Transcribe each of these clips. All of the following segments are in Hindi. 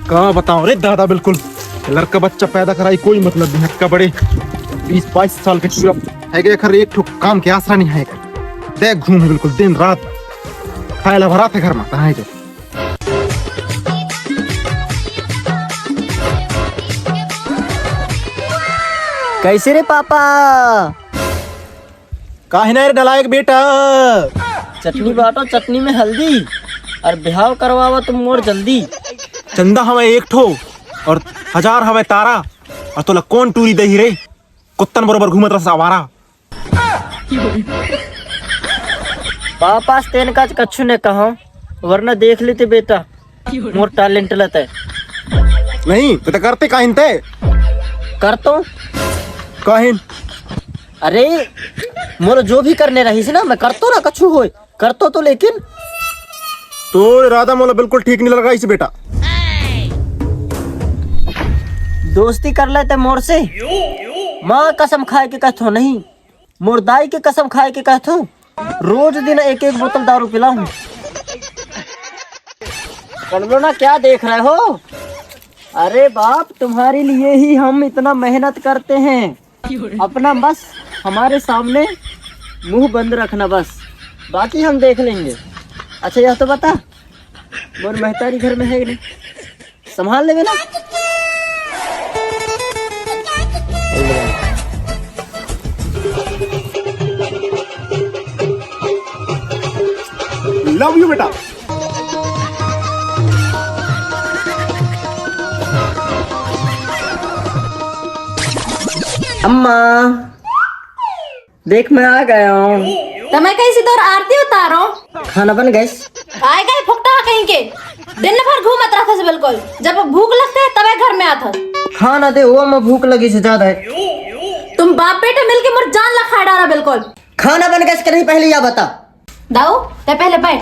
कहाँ बताऊं रे दादा, बिल्कुल लड़का बच्चा पैदा कराई कोई मतलब नहीं है। बड़े 20-22 साल के चूरा है कि खर एक ठो काम के आसरा नहीं है। देख घूम बिल्कुल दिन रात खायला भरा थे घर में कहाँ के। कैसे रे पापा? काहे ना रे डलायक बेटा। चटनी बाटो, चटनी में हल्दी, और बिहाव करवावा तुम मोर जल्दी। चंदा हमें एक ठो और 1000 हमें तारा, और तोला कौन टूरी दही रे? कुत्तन बरोबर घूमत रहा आवारा। पापा तेन का कछु ने कहा, वरना देख लेते बेटा मोर टैलेंट लत है। नहीं तो करते काहिन ते कर तो काहिन। अरे मोर जो भी करने रही ना मैं करतो ना, कछु होए करतो तो, लेकिन तो इरादा मोला बिल्कुल ठीक नहीं लगा इस बेटा। दोस्ती कर लेते मोर से। माँ कसम खाए के कहतो नहीं, मोर दाई के कसम खाए के कहतो रोज दिन एक एक बोतल दारू पिलाऊं। कमलो ना क्या देख रहे हो? अरे बाप तुम्हारे लिए ही हम इतना मेहनत करते हैं। अपना बस हमारे सामने मुंह बंद रखना बस, बाकी हम देख लेंगे। अच्छा यह तो बता, मोर महतारी घर में है नहीं, संभाल लेवे ना? लव यू बेटा। अम्मा देख मैं आ गया हूँ। तो मैं कैसी दौर आरती उतारो? खाना बन गए? आए गए फुकटा कहीं के, दिन भर घूमत रहा था बिल्कुल। जब भूख लगता है तब घर में आता। खाना दे वो, मैं भूख लगी से ज्यादा है। तुम बाप बेटे मिलके मुझे जान ला खा डाला बिल्कुल। खाना बन गया कि नहीं पहले या बता। दाऊ ते पहले बैठ।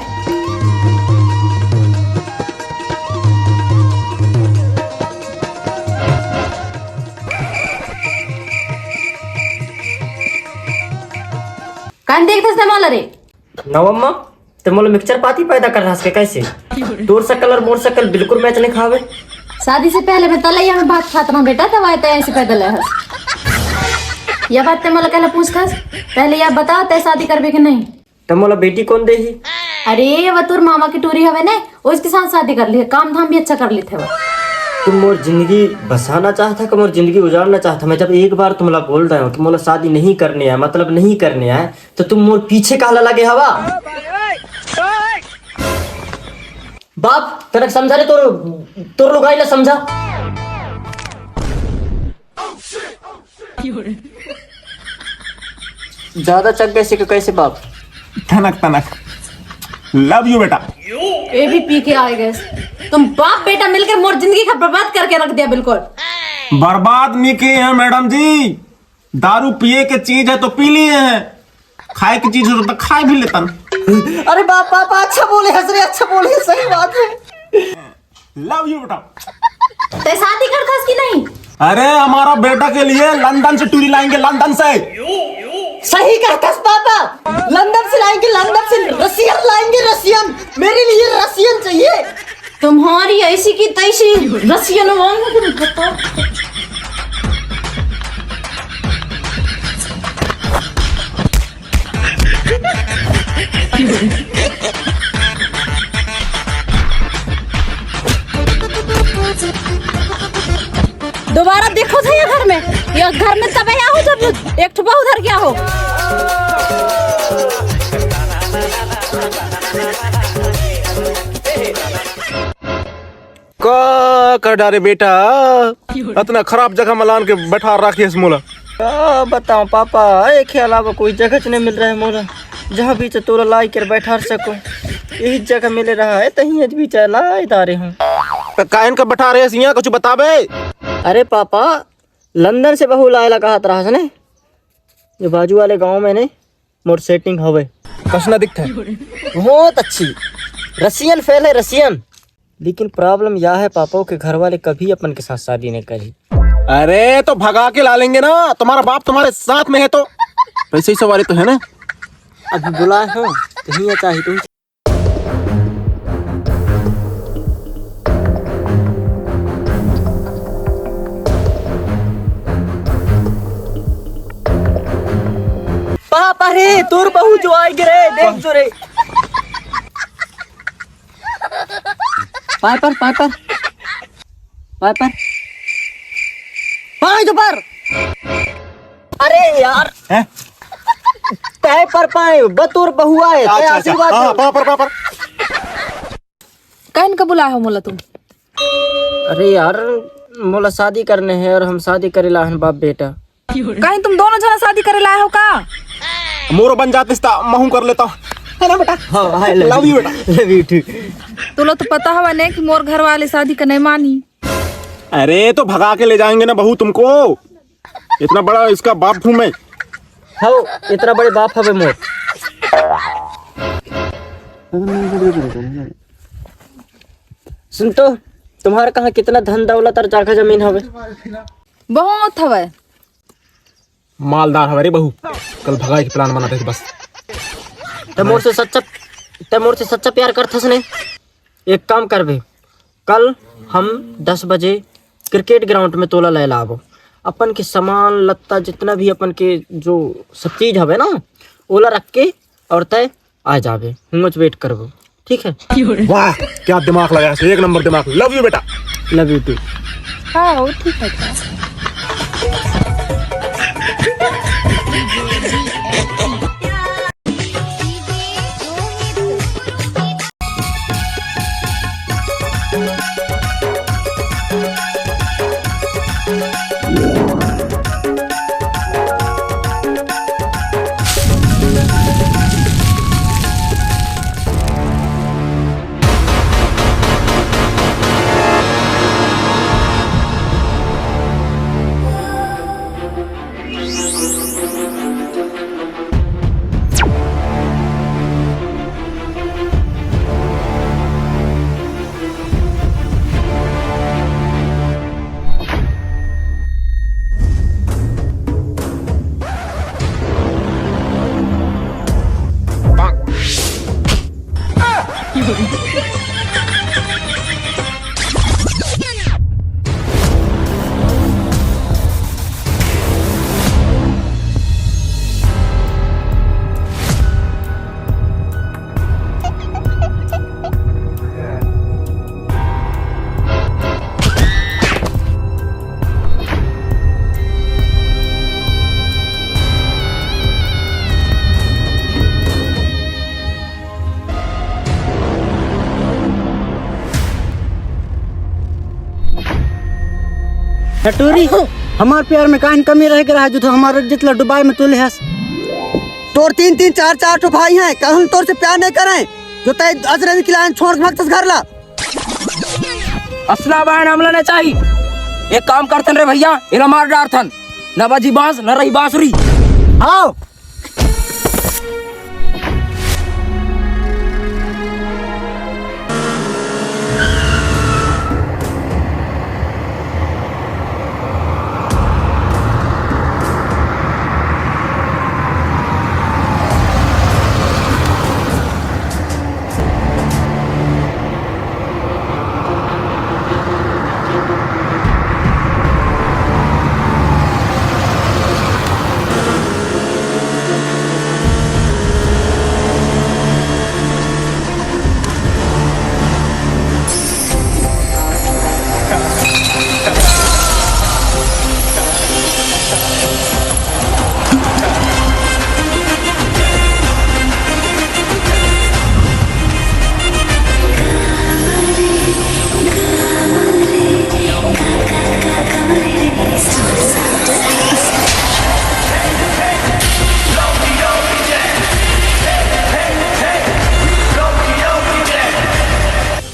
कान देखते से माला रे नवम्मा ते मोल मिक्सचर पाती पैदा कर रहा है कैसे? तोर शकल और मोर शकल बिल्कुल मैच नहीं खावे। शादी से पहले मैं तलैया में भात खाता रहा बेटा, तब आए ऐसे पैदल है। यह बात ते मोला कहला पूछता पहले यह बता ते शादी करबे कि नहीं? ते मोला बेटी कौन दे ही? अरे वह तोर मामा की टूरी हवे ने, उसके साथ शादी कर ली, काम धाम भी अच्छा कर ली थे। तुम मोर जिंदगी बसाना चाहता कि मोर जिंदगी उजाड़ना चाहता? मैं जब एक बार तुमला बोल रहा हूँ कि मोला शादी नहीं करने है, मतलब नहीं करने है, तो तुम मोर पीछे काला लगे हवा। बाप तनक समझा रे, तोर लुगाई ला समझा। ज्यादा चक गए से कैसे बाप? तनक तनक लव यू बेटा। ये भी पी के आए गए। तुम बाप बेटा मिलकर मोर जिंदगी का बर्बाद करके रख दिया बिल्कुल। बर्बाद नहीं किए हैं मैडम जी, दारू पिए के चीज है तो पी लिए हैं, खाए की चीज हो तो खाए भी लेता। अरे बाप पापा अच्छा बोले, हंस रहे, अच्छा बोले, सही बात है। लव यू बेटा। ते शादी करता कि नहीं? अरे हमारा बेटा के लिए लंदन से टूरी लाएंगे, लंदन से। सही कहता पापा, लंदन से लाएंगे, लंदन से रसियन लाएंगे, रसियन। मेरे लिए रसियन चाहिए। तुम्हारी ऐसी की तैसी रसियन वांगू पता। दोबारा देखो था ये घर में, ये घर में तब आया हो जब एक ठुपा उधर गया हो। का कर डारे बेटा, इतना खराब जगह मलान के बैठा रखिए मोला। क्या बताऊं पापा, एक के अलावा कोई जगह नहीं मिल रहा है मोला जहाँ भी तोरा लाई कर बैठा सको। यही जगह मिल रहा है, तहीं भी चला इतारे हूँ। कायन का बैठा रहे सिया कुछ बताबे। अरे पापा लंदन से बहू लायला कहा रहा ने, ये बाजू वाले गांव में ने मोर सेटिंग हवे। कसना दिखता है बहुत अच्छी रसियन फेल है, रसियन। लेकिन प्रॉब्लम यह है पापा के घर वाले कभी अपन के साथ शादी नहीं करी। अरे तो भगा के ला लेंगे ना, तुम्हारा बाप तुम्हारे साथ में है तो पैसे ही सवारी तो है ना। अभी बुलाए हो कहीं चाहिए तुम। अरे तोर बहू जो आएगी रे, देख जो रे। पाइपर पाइपर पाइपर पाए जो पर। अरे यार हैं? तय पर पाए बतौर बहू आए, तय आशीर्वाद हाँ, दो। पापर कहन का बुलाया हो मोला तुम? अरे यार मोला शादी करने हैं और हम शादी करेला हन बाप बेटा। कहीं तुम दोनों जना शादी करे लाए हो का? मोरो बन जाते महू कर लेता हूँ, है ना बेटा? हाँ लव यू बेटा। Love you too. तुलो तो पता हवा ने कि मोर घर वाले शादी का नहीं मानी। अरे तो भगा के ले जाएंगे ना बहू तुमको, इतना बड़ा इसका बाप हूँ मैं। हो इतना बड़े बाप हवे मोर। सुन तो तुम्हारे कहाँ कितना धन दौलत और जागा जमीन हवे? बहुत हवा। मालदार हमारे बहू, कल भगाई के प्लान बनाते थे बस। ते मोर से सच्चा प्यार करथस ने? एक काम करबे, कल हम 10 बजे क्रिकेट ग्राउंड में तोला ले लाबो। अपन के सामान लत्ता जितना भी अपन के जो सब चीज हवे ना, ओला रख के और तय आ जाबे। हुंगच वेट करबो, ठीक है? वाह क्या दिमाग लगाया, एक नंबर दिमाग। लव यू बेटा। Love you too. हाँ वो ठीक है। टटोरी हमार प्यार में काहे कमी रह गया है जो तो हमारा जितना दुबई में तुले हस। तोर 3-3 4-4 ठो भाई हैं, कहूं तोर से प्यार नहीं करें जो तय अजनबी की लाइन छोड़ के भगतस घर ला। असला बहन हमला नहीं चाहिए। एक काम करतन रे भैया, इला मार डारथन, न बजी बांस न रही बांसुरी। आओ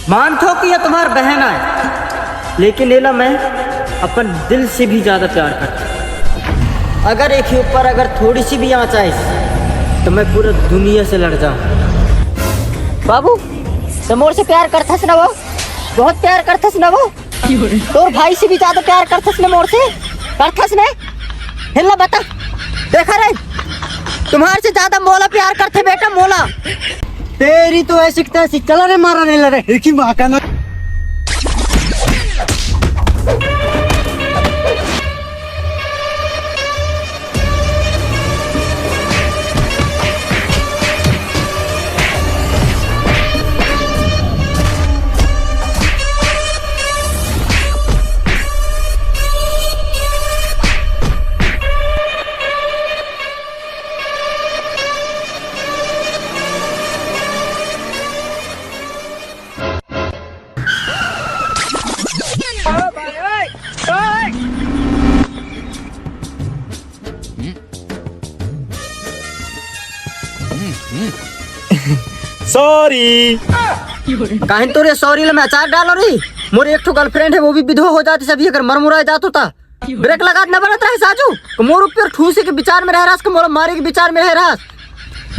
मानतो कि ये तुम्हार बहन है, लेकिन लेला मैं अपन दिल से भी ज्यादा प्यार करता हूँ। अगर एक ही ऊपर अगर थोड़ी सी भी आँच आए तो मैं पूरा दुनिया से लड़ जाऊँ। बाबू तमोर से प्यार करथस ना वो, बहुत प्यार करथस ना वो। तोर भाई से भी ज्यादा प्यार करथस ना मोर से, करथस ने? हिल्ला बता, देखा रे तुम्हारे से ज्यादा मोला प्यार करते बेटा, मोला। तेरी तो ऐसी तैसी चला रे, मारा नहीं लड़े एक ही माँ का ना। सॉरी। काहे तोरे सॉरी ले मैं अचार डालो रही। मोर एक ठो गर्लफ्रेंड है, वो भी विधवा हो जाती सभी अगर मरमुरा जात होता। ब्रेक लगा ना बनत रहे साजू तो मोर ऊपर ठूसे के विचार में रह रहा, मोर मारे के विचार में रह रहा।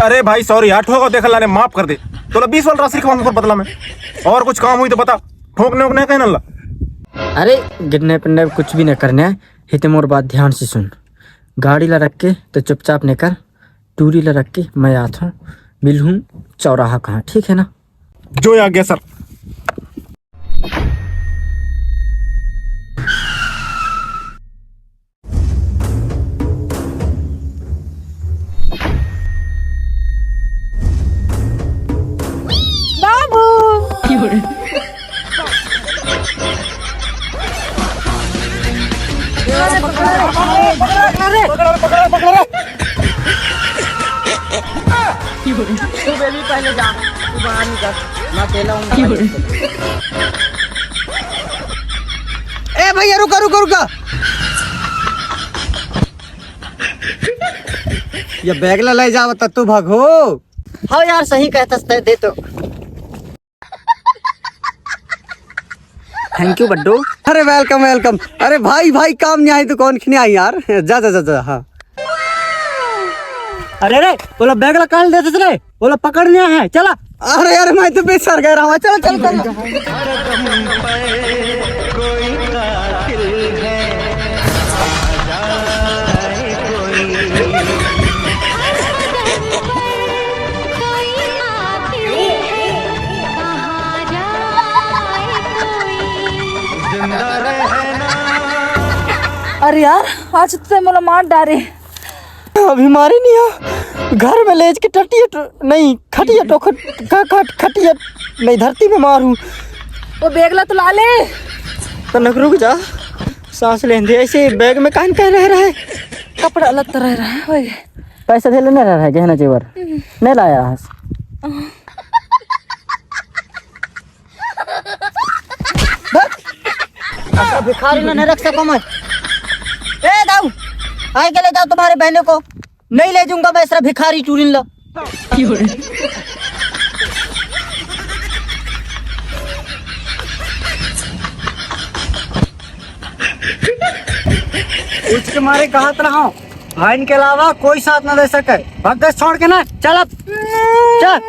अरे भाई सॉरी यार, ठोको देख लाने माफ कर दे। तो 20 वाला राशि का बदला में और कुछ काम हुई तो बता, ठोकने उकने कहीं ना। अरे गिरने पिटने कुछ भी न करने है, हिते मोर बात ध्यान से सुन। गाड़ी ला रख के तो चुपचाप निकल, टूरी ला रख के मैं आता हूँ, मिलूँ चौराहा कहाँ, ठीक है ना? जो आ गया सर। तू बेबी पहले जा, तू बाहर निकल, मैं अकेला हूँ। ए भैया रुका रुका रुका, ये बैग ला ले जा, बता तू भागो। हाँ यार सही कहता, दे तो। Thank you बड्डू। अरे वेलकम वेलकम। अरे भाई भाई काम नहीं आई तो कौन खिने आई यार, जा जा जा जा। हाँ अरे रे बोला बैग ला काल देते रे, बोला पकड़ने है चला। अरे यार मैं तो बेसर गया रहा हूँ, चलो चलो चलो। अरे यार आज तो मला मार डारे। अभी मारे नहीं है, घर में लेज के टटिया नहीं खटिया तो खटिया नहीं धरती में मारूं। वो बैगला तो ला ले। तो नक रुक जा, सांस लेने दे। ऐसे बैग में कान कह रह रहा है, कपड़ा अलग तो रह रहा है। ओए पैसा दे लेने रह रहा है, गहना जेवर नहीं लाया है। भिखारी ना नहीं रख सको मैं। ए दाऊ आए के ले जाओ तुम्हारे बहनों को, नहीं ले जाऊंगा मैं ऐसा भिखारी चूरिन लो। उसके मारे कहा रहा भाई के अलावा कोई साथ न दे सके, भाग छोड़ के ना। चल अब चल।